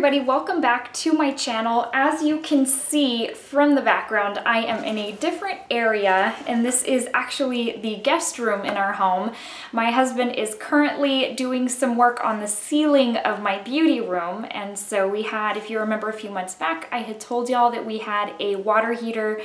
everybody, welcome back to my channel. As you can see from the background, I am in a different area, and this is actually the guest room in our home. My husband is currently doing some work on the ceiling of my beauty room, and so we had, if you remember a few months back, I had told y'all that we had a water heater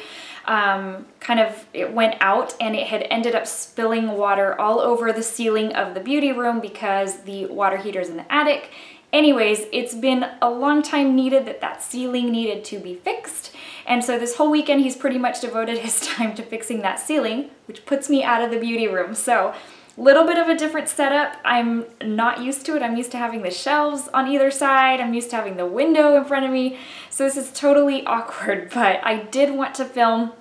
it went out and it had ended up spilling water all over the ceiling of the beauty room because the water heater's in the attic. Anyways, it's been a long time needed that ceiling needed to be fixed. And so this whole weekend, he's pretty much devoted his time to fixing that ceiling, which puts me out of the beauty room. So a little bit of a different setup. I'm not used to it. I'm used to having the shelves on either side. I'm used to having the window in front of me. So this is totally awkward, but I did want to film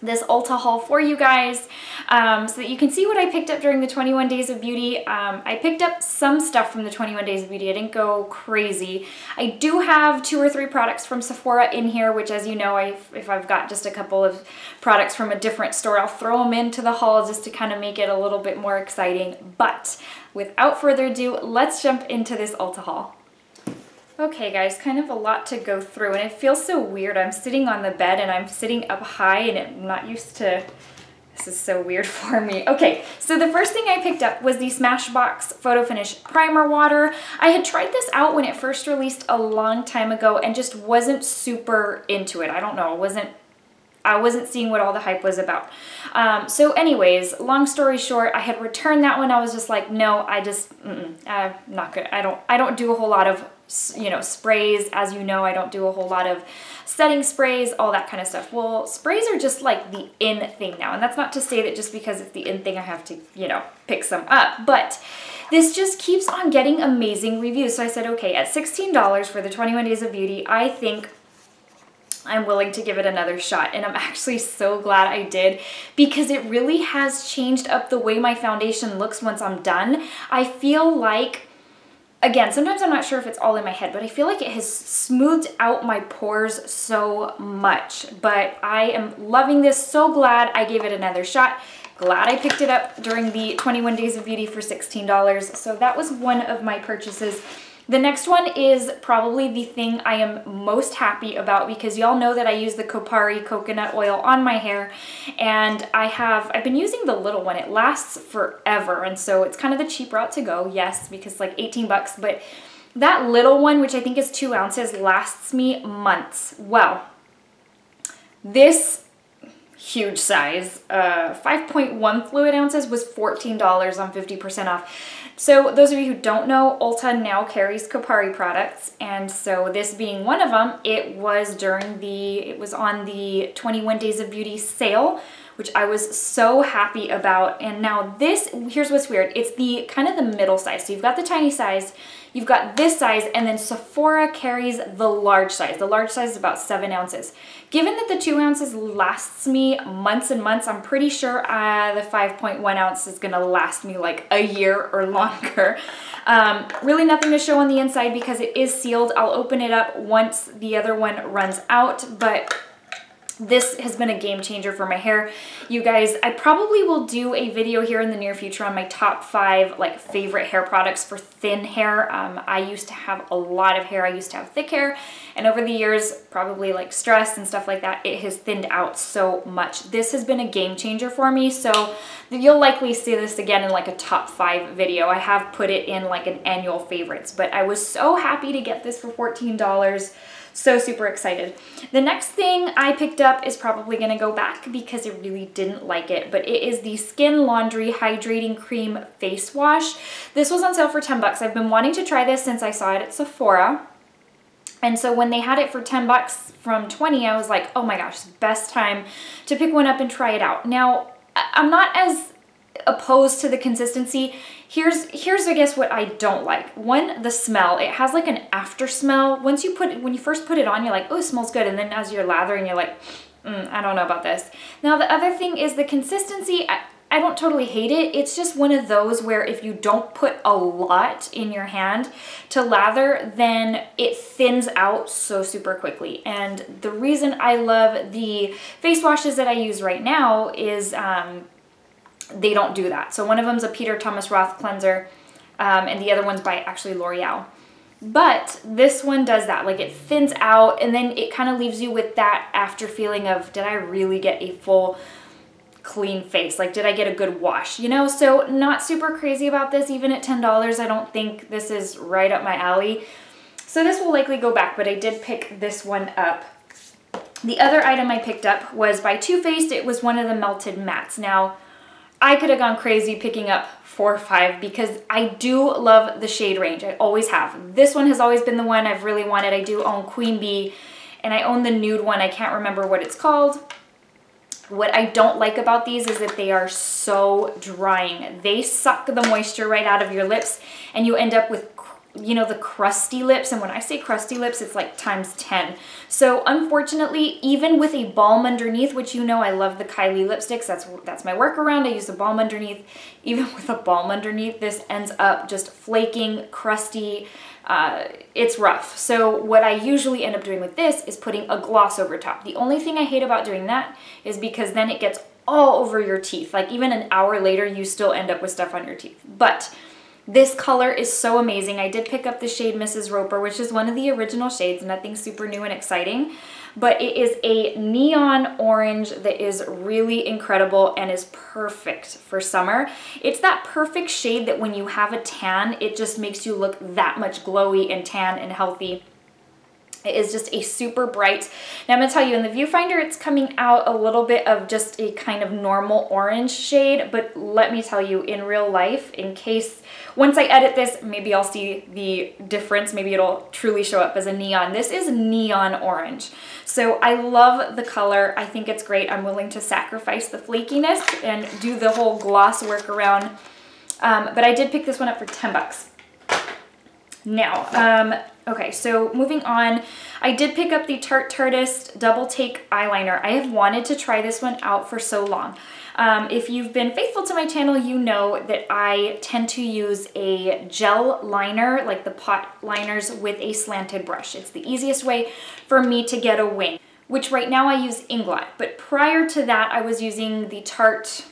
this Ulta haul for you guys so that you can see what I picked up during the 21 Days of Beauty. I picked up some stuff from the 21 Days of Beauty. I didn't go crazy. I do have 2 or 3 products from Sephora in here, which, as you know, if I've got just a couple of products from a different store, I'll throw them into the haul just to kind of make it a little bit more exciting. But without further ado, let's jump into this Ulta haul. Okay guys, kind of a lot to go through, and it feels so weird. I'm sitting on the bed and I'm sitting up high and I'm not used to, this is so weird for me. Okay, so the first thing I picked up was the Smashbox Photo Finish Primer Water. I had tried this out when it first released a long time ago and just wasn't super into it. I don't know, I wasn't seeing what all the hype was about. So anyways, long story short, I had returned that one. I was just like, no, I'm not good. I don't do a whole lot of, you know, sprays. As you know, I don't do a whole lot of setting sprays, all that kind of stuff. Well, sprays are just like the in thing now. And that's not to say that just because it's the in thing, I have to, you know, pick some up. But this just keeps on getting amazing reviews. So I said, okay, at $16 for the 21 Days of Beauty, I think I'm willing to give it another shot, and I'm actually so glad I did because it really has changed up the way my foundation looks once I'm done. I feel like, again, sometimes I'm not sure if it's all in my head, but I feel like it has smoothed out my pores so much. But I am loving this, so glad I gave it another shot. Glad I picked it up during the 21 Days of Beauty for $16. So that was one of my purchases. The next one is probably the thing I am most happy about because y'all know that I use the Kopari coconut oil on my hair, and I've been using the little one. It lasts forever, and so it's kind of the cheap route to go, yes, because like 18 bucks, but that little one, which I think is 2 ounces, lasts me months. Well, this huge size, 5.1 fluid ounces was $14 on 50% off. So those of you who don't know, Ulta now carries Kopari products, and so this being one of them, it was on the 21 Days of Beauty sale, which I was so happy about. And now this, here's what's weird, it's the kind of the middle size. So you've got the tiny size, you've got this size, and then Sephora carries the large size. The large size is about 7 ounces. Given that the 2 ounces lasts me months and months, I'm pretty sure the 5.1 ounce is gonna last me like a year or longer. Really nothing to show on the inside because it is sealed. I'll open it up once the other one runs out, but this has been a game changer for my hair. You guys, I probably will do a video here in the near future on my top 5 like favorite hair products for thin hair. I used to have a lot of hair. I used to have thick hair, and over the years, probably like stress and stuff like that, it has thinned out so much. This has been a game changer for me, so you'll likely see this again in like a top 5 video. I have put it in like an annual favorites, but I was so happy to get this for $14. So super excited. The next thing I picked up is probably gonna go back because I really didn't like it, but it is the Skin Laundry Hydrating Cream Face Wash. This was on sale for 10 bucks. I've been wanting to try this since I saw it at Sephora. And so when they had it for 10 bucks from 20, I was like, oh my gosh, best time to pick one up and try it out. Now, I'm not as opposed to the consistency. Here's I guess what I don't like. One, the smell. It has like an after smell. When you first put it on, you're like, oh, it smells good. And then as you're lathering, you're like, I don't know about this. Now the other thing is the consistency. I don't totally hate it. It's just one of those where if you don't put a lot in your hand to lather, then it thins out so super quickly. And the reason I love the face washes that I use right now is they don't do that. So one of them's a Peter Thomas Roth cleanser, and the other one's by actually L'Oreal. But this one does that, like it thins out and then it kind of leaves you with that after feeling of, did I really get a full clean face? Like, did I get a good wash, you know? So not super crazy about this. Even at $10, I don't think this is right up my alley. So this will likely go back, but I did pick this one up. The other item I picked up was by Too Faced. It was one of the melted mattes. Now, I could have gone crazy picking up 4 or 5 because I do love the shade range. I always have. This one has always been the one I've really wanted. I do own Queen Bee and I own the nude one. I can't remember what it's called. What I don't like about these is that they are so drying. They suck the moisture right out of your lips and you end up with, you know, the crusty lips. And when I say crusty lips, it's like times 10. So unfortunately, even with a balm underneath, which you know I love the Kylie lipsticks, that's my workaround. I use a balm underneath. Even with a balm underneath, this ends up just flaking, crusty. It's rough. So what I usually end up doing with this is putting a gloss over top. The only thing I hate about doing that is because then it gets all over your teeth. Like even an hour later, you still end up with stuff on your teeth. But this color is so amazing. I did pick up the shade Mrs. Roper, which is one of the original shades, nothing super new and exciting, but it is a neon orange that is really incredible and is perfect for summer. It's that perfect shade that when you have a tan, it just makes you look that much glowy and tan and healthy. It is just a super bright. Now I'm gonna tell you, in the viewfinder, it's coming out a little bit of just a kind of normal orange shade, but let me tell you, in real life, in case, once I edit this, maybe I'll see the difference, maybe it'll truly show up as a neon. This is neon orange. So I love the color, I think it's great. I'm willing to sacrifice the flakiness and do the whole gloss workaround. But I did pick this one up for 10 bucks. Now, okay, so moving on, I did pick up the Tarteist Double Take Eyeliner. I have wanted to try this one out for so long. If you've been faithful to my channel, you know that I tend to use a gel liner, like the pot liners, with a slanted brush. It's the easiest way for me to get a wing, which right now I use Inglot. But prior to that, I was using the Tarte,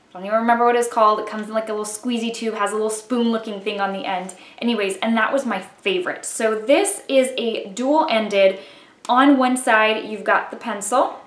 I don't even remember what it's called. It comes in like a little squeezy tube, has a little spoon looking thing on the end. Anyways, and that was my favorite. So this is a dual-ended. On one side, you've got the pencil,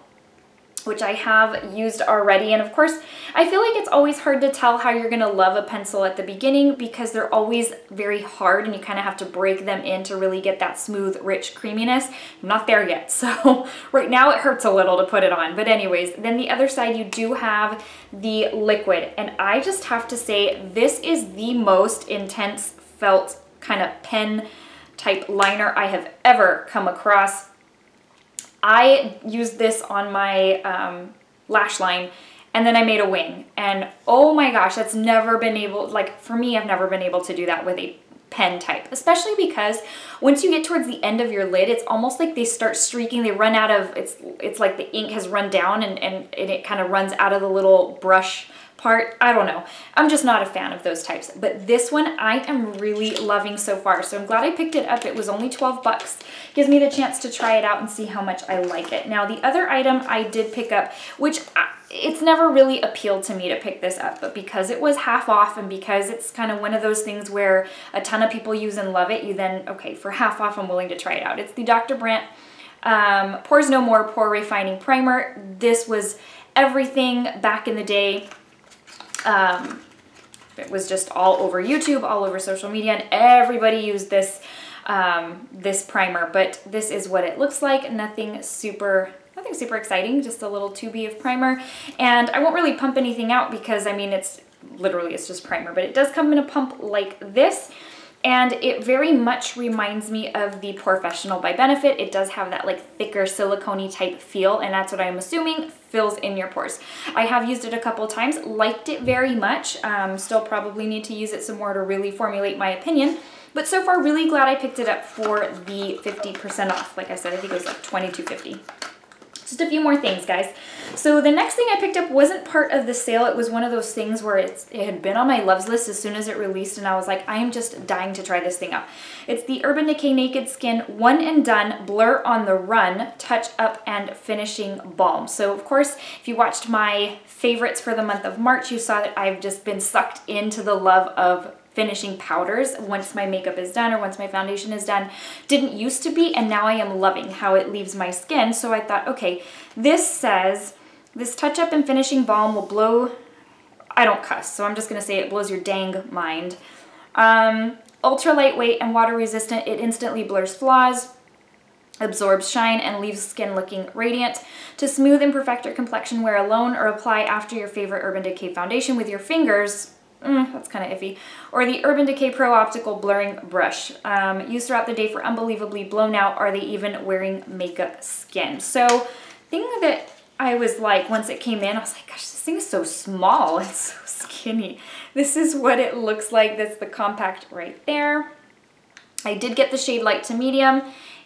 which I have used already. And of course, I feel like it's always hard to tell how you're gonna love a pencil at the beginning because they're always very hard and you kind of have to break them in to really get that smooth, rich creaminess. I'm not there yet. So right now it hurts a little to put it on. But anyways, then the other side, you do have the liquid. And I just have to say, this is the most intense felt kind of pen type liner I have ever come across. I used this on my lash line and then I made a wing, and oh my gosh, that's never been able, like for me, I've never been able to do that with a pen type, especially because once you get towards the end of your lid, it's almost like they start streaking, they run out of, it's like the ink has run down and it kind of runs out of the little brush part. I don't know. I'm just not a fan of those types. But this one I am really loving so far. So I'm glad I picked it up. It was only 12 bucks. Gives me the chance to try it out and see how much I like it. Now the other item I did pick up, which it's never really appealed to me to pick this up, but because it was half off and because it's kind of one of those things where a ton of people use and love it, you then, okay, for half off, I'm willing to try it out. It's the Dr. Brandt Pores No More Pore Refining Primer. This was everything back in the day. It was just all over YouTube, all over social media, and everybody used this this primer. But this is what it looks like. Nothing super exciting, just a little tubey of primer. And I won't really pump anything out because I mean it's just primer, but it does come in a pump like this. And it very much reminds me of the Porefessional by Benefit. It does have that like thicker silicone-y type feel, and that's what I'm assuming fills in your pores. I have used it a couple times, liked it very much. Still probably need to use it some more to really formulate my opinion. But so far, really glad I picked it up for the 50% off. Like I said, I think it was like $22.50. Just a few more things, guys. So the next thing I picked up wasn't part of the sale. It was one of those things where it had been on my loves list as soon as it released, and I was like, I am just dying to try this thing out. It's the Urban Decay Naked Skin One and Done Blur on the Run Touch Up and Finishing Balm. So of course, if you watched my favorites for the month of March, you saw that I've just been sucked into the love of finishing powders once my makeup is done or once my foundation is done. Didn't used to be, and now I am loving how it leaves my skin. So I thought, okay, this says, this touch-up and finishing balm will blow, I don't cuss, so I'm just gonna say it blows your dang mind. Ultra lightweight and water resistant, it instantly blurs flaws, absorbs shine, and leaves skin looking radiant. To smooth and perfect your complexion, wear alone or apply after your favorite Urban Decay foundation with your fingers. That's kind of iffy. Or the Urban Decay Pro Optical Blurring Brush. Used throughout the day for unbelievably blown out, are they even wearing makeup skin? So, thing that I was like, once it came in, I was like, gosh, this thing is so small. It's so skinny. This is what it looks like. That's the compact right there. I did get the shade light to medium,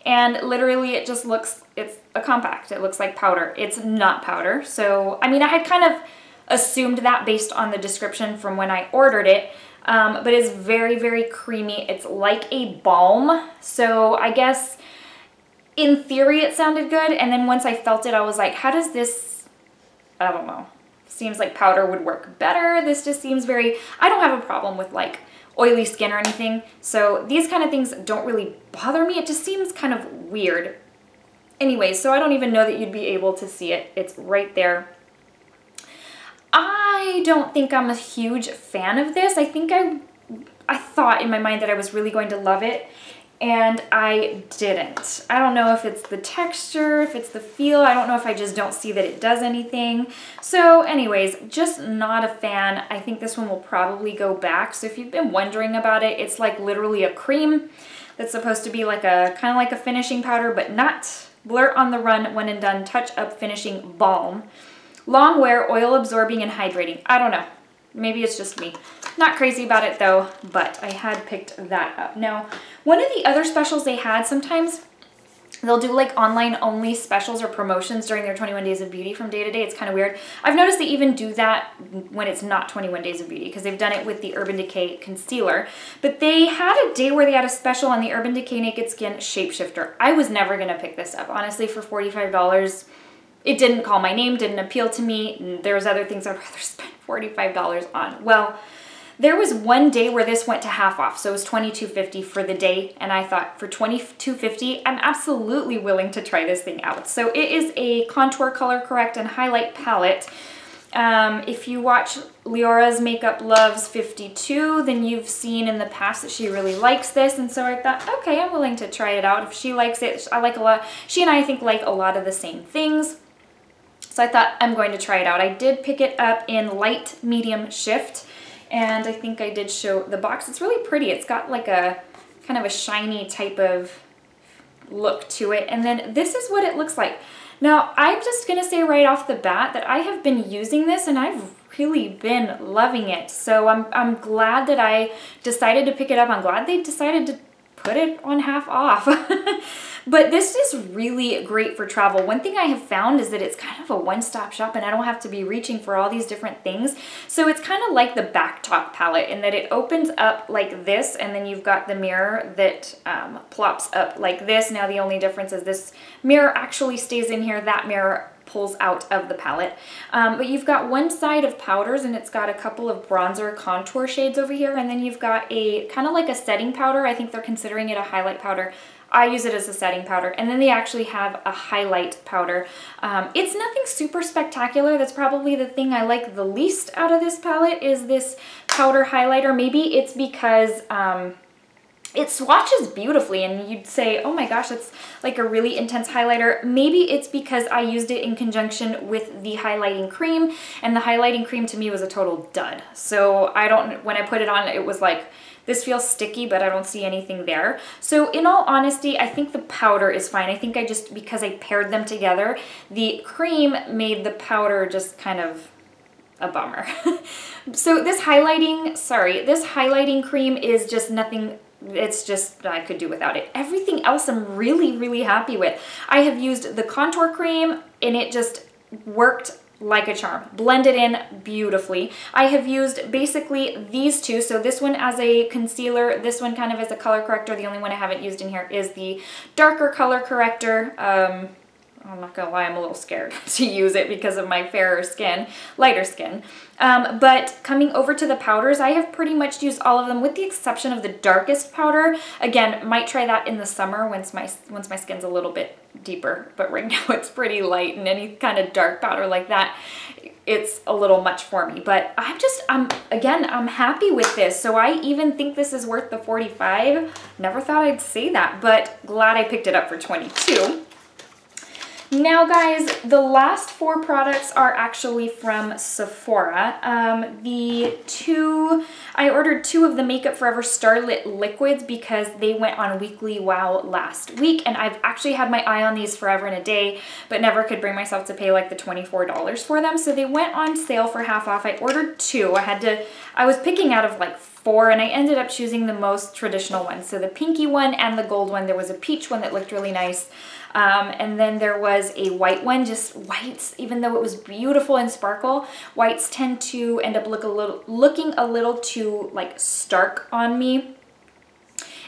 and literally it just looks, it's a compact. It looks like powder. It's not powder. So, I mean, I had kind of assumed that based on the description from when I ordered it, but it's very, very creamy. It's like a balm. So I guess in theory it sounded good, and then once I felt it, I was like, how does this, I don't know, seems like powder would work better. This just seems very, I don't have a problem with like oily skin or anything, so these kind of things don't really bother me. It just seems kind of weird. Anyway, so I don't even know that you'd be able to see it. It's right there. I don't think I'm a huge fan of this. I think I thought in my mind that I was really going to love it, and I didn't. I don't know if it's the texture, if it's the feel. I don't know if I just don't see that it does anything. So anyways, just not a fan. I think this one will probably go back. So if you've been wondering about it, it's like literally a cream that's supposed to be like a kind of like a finishing powder, but not. Blur on the run when and done touch up finishing balm. Long wear, oil absorbing and hydrating. I don't know. Maybe it's just me. Not crazy about it though, but I had picked that up. Now, one of the other specials they had, sometimes they'll do like online only specials or promotions during their 21 Days of Beauty from day to day. It's kind of weird. I've noticed they even do that when it's not 21 Days of Beauty, because they've done it with the Urban Decay concealer. But they had a day where they had a special on the Urban Decay Naked Skin Shapeshifter. I was never going to pick this up. Honestly, for $45, it didn't call my name, didn't appeal to me. There's other things I'd rather spend $45 on. Well, there was one day where this went to half off, so it was $22.50 for the day, and I thought for $22.50, I'm absolutely willing to try this thing out. So it is a contour, color correct, and highlight palette. If you watch Leora's Makeup Loves 52, then you've seen in the past that she really likes this, and so I thought, okay, I'm willing to try it out. If she likes it, I like a lot. She and I think like a lot of the same things. So I thought I'm going to try it out. I did pick it up in light medium shift, and I think I did show the box. It's really pretty. It's got like a kind of a shiny type of look to it. And then this is what it looks like. Now, I'm just gonna say right off the bat that I have been using this and I've really been loving it. So I'm glad that I decided to pick it up. I'm glad they decided to put it on half off. But this is really great for travel. One thing I have found is that it's kind of a one-stop shop and I don't have to be reaching for all these different things. So it's kind of like the Backtop palette in that it opens up like this, and then you've got the mirror that plops up like this. Now the only difference is this mirror actually stays in here. That mirror pulls out of the palette. But you've got one side of powders, and it's got a couple of bronzer contour shades over here, and then you've got a kind of like a setting powder. I think they're considering it a highlight powder. I use it as a setting powder, and then they actually have a highlight powder. It's nothing super spectacular. That's probably the thing I like the least out of this palette is this powder highlighter. Maybe it's because it swatches beautifully, and you'd say, oh my gosh, that's like a really intense highlighter. Maybe it's because I used it in conjunction with the highlighting cream, and the highlighting cream to me was a total dud. So when I put it on, it was like, this feels sticky, but I don't see anything there. So in all honesty, I think the powder is fine. I think because I paired them together, the cream made the powder just kind of a bummer. So this highlighting cream is just nothing. It's just, I could do without it. Everything else I'm really, really happy with. I have used the contour cream and it just worked like a charm. Blended in beautifully. I have used basically these two. So this one as a concealer, this one kind of as a color corrector. The only one I haven't used in here is the darker color corrector. I'm not gonna lie, I'm a little scared to use it because of my fairer skin, lighter skin. But coming over to the powders, I have pretty much used all of them with the exception of the darkest powder. Again, might try that in the summer once my skin's a little bit deeper, but right now it's pretty light, and any kind of dark powder like that, it's a little much for me. But I'm happy with this. So I even think this is worth the $45. Never thought I'd say that, but glad I picked it up for $22. Now guys, the last 4 products are actually from Sephora. I ordered 2 of the Makeup Forever Starlit liquids because they went on Weekly Wow last week, and I've actually had my eye on these forever and a day, but never could bring myself to pay like the $24 for them. So they went on sale for half off. I ordered 2. I was picking out of like 4, and I ended up choosing the most traditional one. So the pinky one and the gold one. There was a peach one that looked really nice. And then there was a white one, just whites, even though it was beautiful and sparkle, whites tend to end up looking a little too like stark on me.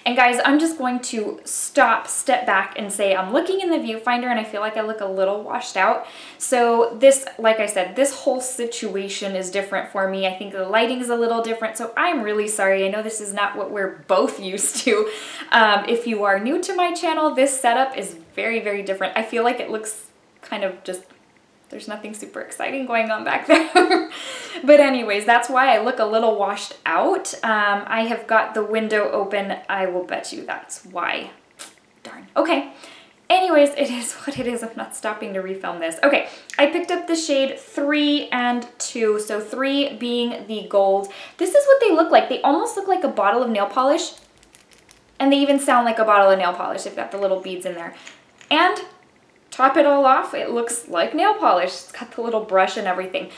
And guys, I'm just going to step back and say I'm looking in the viewfinder and I feel like I look a little washed out. So this, like I said, this whole situation is different for me. I think the lighting is a little different, so I'm really sorry. I know this is not what we're both used to. If you are new to my channel, this setup is very, very different. I feel like it looks kind of just, there's nothing super exciting going on back there. But anyways, that's why I look a little washed out. I have got the window open. I will bet you that's why. Darn. Okay. Anyways, it is what it is. I'm not stopping to refilm this. Okay, I picked up the shade 3 and 2. So 3 being the gold. This is what they look like. They almost look like a bottle of nail polish. And they even sound like a bottle of nail polish. They've got the little beads in there. And top it all off, it looks like nail polish. It's got the little brush and everything.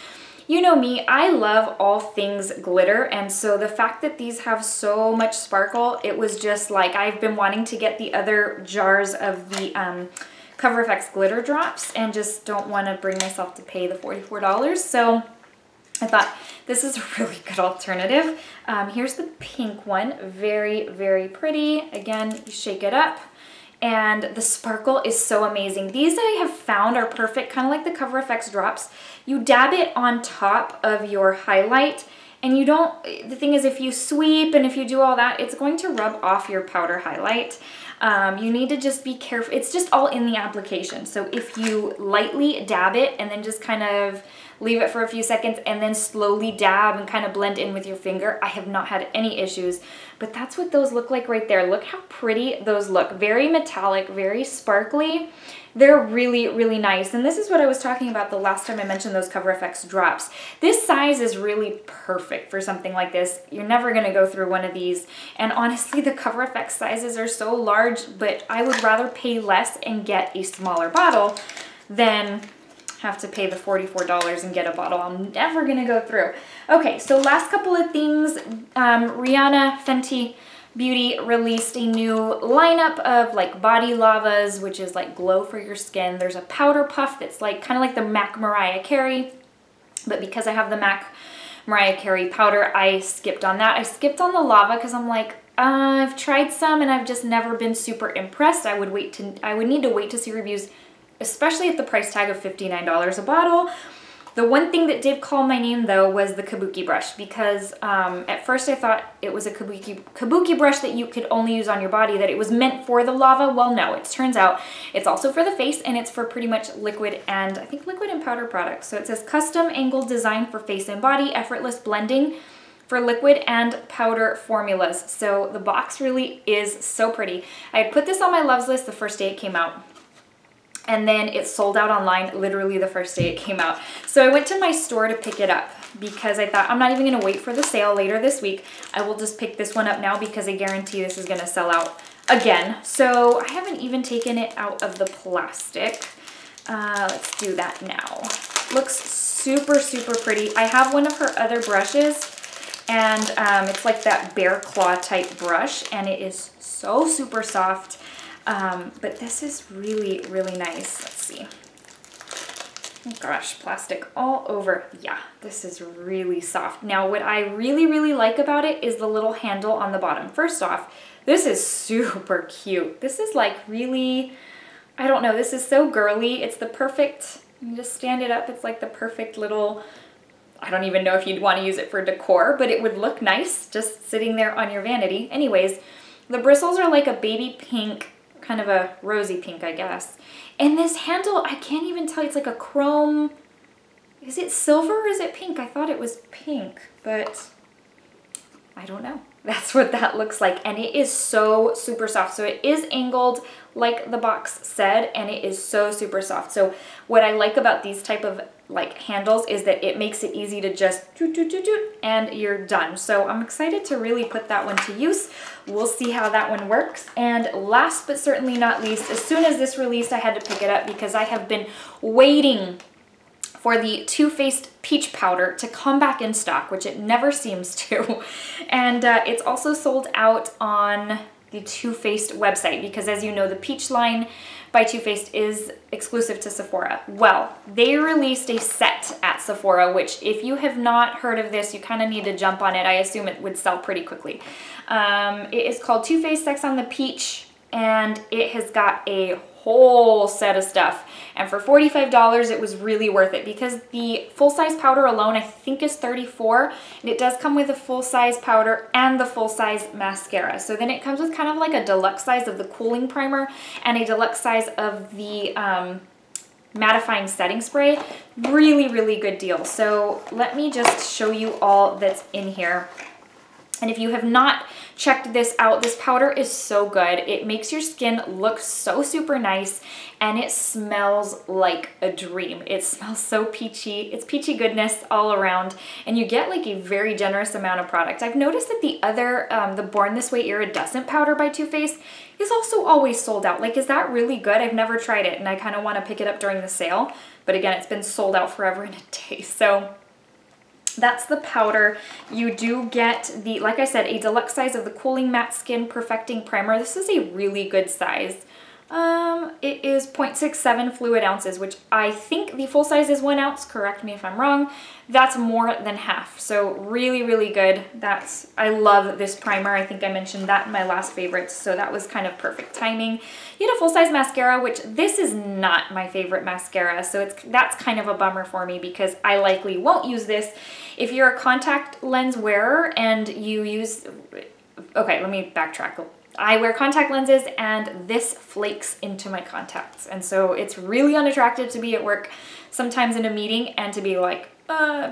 You know me, I love all things glitter, and so the fact that these have so much sparkle, it was just like, I've been wanting to get the other jars of the Cover FX glitter drops and just don't want to bring myself to pay the $44. So I thought this is a really good alternative. Here's the pink one, very, very pretty. Again, you shake it up. And the sparkle is so amazing. These I have found are perfect, kind of like the Cover FX drops. You dab it on top of your highlight, and you don't, the thing is, if you sweep and if you do all that, it's going to rub off your powder highlight. You need to just be careful. It's just all in the application. So if you lightly dab it and then just kind of leave it for a few seconds and then slowly dab and kind of blend in with your finger, I have not had any issues. But that's what those look like right there. Look how pretty those look. Very metallic, very sparkly. They're really, really nice. And this is what I was talking about the last time I mentioned those Cover FX drops. This size is really perfect for something like this. You're never gonna go through one of these. And honestly, the Cover FX sizes are so large, but I would rather pay less and get a smaller bottle than have to pay the $44 and get a bottle I'm never gonna go through. Okay, so last couple of things. Rihanna Fenty Beauty released a new lineup of like body lavas, which is like glow for your skin. There's a powder puff that's like kind of like the MAC Mariah Carey, but because I have the MAC Mariah Carey powder, I skipped on that. I skipped on the lava because I'm like, I've tried some and I've just never been super impressed. I would need to wait to see reviews, especially at the price tag of $59 a bottle. The one thing that did call my name though was the Kabuki brush, because at first I thought it was a Kabuki brush that you could only use on your body, that it was meant for the lava. Well, no, it turns out it's also for the face, and it's for pretty much liquid and I think liquid and powder products. So it says custom angle design for face and body, effortless blending for liquid and powder formulas. So the box really is so pretty. I had put this on my loves list the first day it came out, and then it sold out online literally the first day it came out. So I went to my store to pick it up because I thought I'm not even gonna wait for the sale later this week. I will just pick this one up now because I guarantee this is gonna sell out again. So I haven't even taken it out of the plastic. Let's do that now. Looks super, super pretty. I have one of her other brushes, and it's like that bear claw type brush, and it is so super soft. But this is really, really nice. Let's see. Oh gosh, plastic all over. Yeah, this is really soft. Now, what I really, really like about it is the little handle on the bottom. First off, this is super cute. This is like really I don't know, this is so girly. It's the perfect, you just stand it up. It's like the perfect little, I don't even know if you'd want to use it for decor, but it would look nice just sitting there on your vanity. Anyways, the bristles are like a baby pink, kind of a rosy pink, I guess. And this handle, I can't even tell, it's like a chrome, is it silver or is it pink? I thought it was pink, but I don't know. That's what that looks like. And it is so super soft. So it is angled like the box said, and it is so super soft. So what I like about these type of like handles is that it makes it easy to just doot, doot, doot, doot, and you're done. So I'm excited to really put that one to use. We'll see how that one works. And last but certainly not least, as soon as this released, I had to pick it up because I have been waiting for the Too Faced Peach Powder to come back in stock, which it never seems to. And it's also sold out on the Too Faced website because, as you know, the Peach line by Too Faced is exclusive to Sephora. Well, they released a set at Sephora, which if you have not heard of this, you kind of need to jump on it. I assume it would sell pretty quickly. It is called Too Faced Sex on the Peach, and it has got a whole set of stuff. And for $45, it was really worth it because the full-size powder alone, I think, is $34, and it does come with a full-size powder and the full-size mascara. So then it comes with kind of like a deluxe size of the cooling primer and a deluxe size of the mattifying setting spray. Really, really good deal. So let me just show you all that's in here. And if you have not checked this out, this powder is so good. It makes your skin look so super nice, and it smells like a dream. It smells so peachy. It's peachy goodness all around, and you get like a very generous amount of product. I've noticed that the other, the Born This Way Iridescent powder by Too Faced is also always sold out. Like, is that really good? I've never tried it, and I kind of want to pick it up during the sale, but again, it's been sold out forever and a day. So that's the powder. You do get the, like I said, a deluxe size of the Cooling Matte Skin Perfecting Primer. This is a really good size. It is 0.67 fluid ounces, which I think the full size is 1 ounce. Correct me if I'm wrong. That's more than half. So really, really good. I love this primer. I think I mentioned that in my last favorites. So that was kind of perfect timing. You get a full size mascara, which this is not my favorite mascara. So that's kind of a bummer for me because I likely won't use this. If you're a contact lens wearer and you use, okay, let me backtrack. I wear contact lenses and this flakes into my contacts. And so it's really unattractive to be at work sometimes in a meeting and to be like,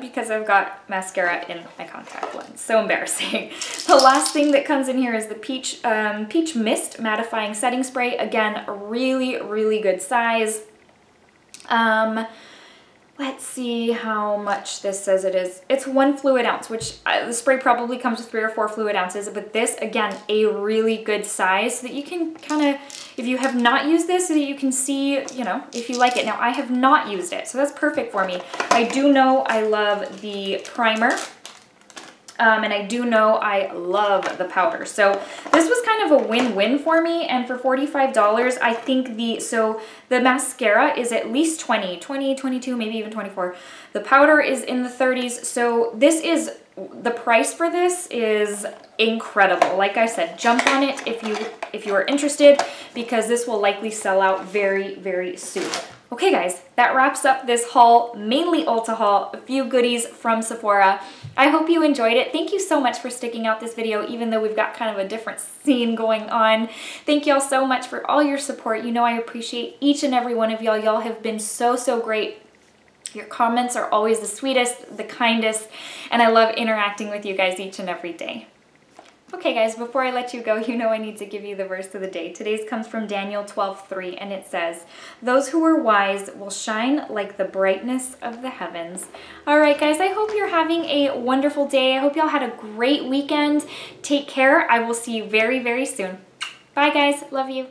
because I've got mascara in my contact lens. So embarrassing. The last thing that comes in here is the Peach Mist Mattifying Setting Spray. Again, really, really good size. Let's see how much this says it is. It's 1 fluid ounce, which the spray probably comes with 3 or 4 fluid ounces, but this, again, a really good size so that you can kind of, if you have not used this, so that you can see, you know, if you like it. Now, I have not used it, so that's perfect for me. I do know I love the primer. And I do know I love the powder. So this was kind of a win-win for me. And for $45, I think the mascara is at least 20, 22, maybe even 24. The powder is in the 30s. So the price for this is incredible. Like I said, jump on it if you are interested, because this will likely sell out very, very soon. Okay guys, that wraps up this haul, mainly Ulta haul, a few goodies from Sephora. I hope you enjoyed it. Thank you so much for sticking out this video, even though we've got kind of a different scene going on. Thank y'all so much for all your support. You know I appreciate each and every one of y'all. Y'all have been so, so great. Your comments are always the sweetest, the kindest, and I love interacting with you guys each and every day. Okay guys, before I let you go, you know I need to give you the verse of the day. Today's comes from Daniel 12:3, and it says, "Those who are wise will shine like the brightness of the heavens." All right guys, I hope you're having a wonderful day. I hope y'all had a great weekend. Take care. I will see you very, very soon. Bye guys. Love you.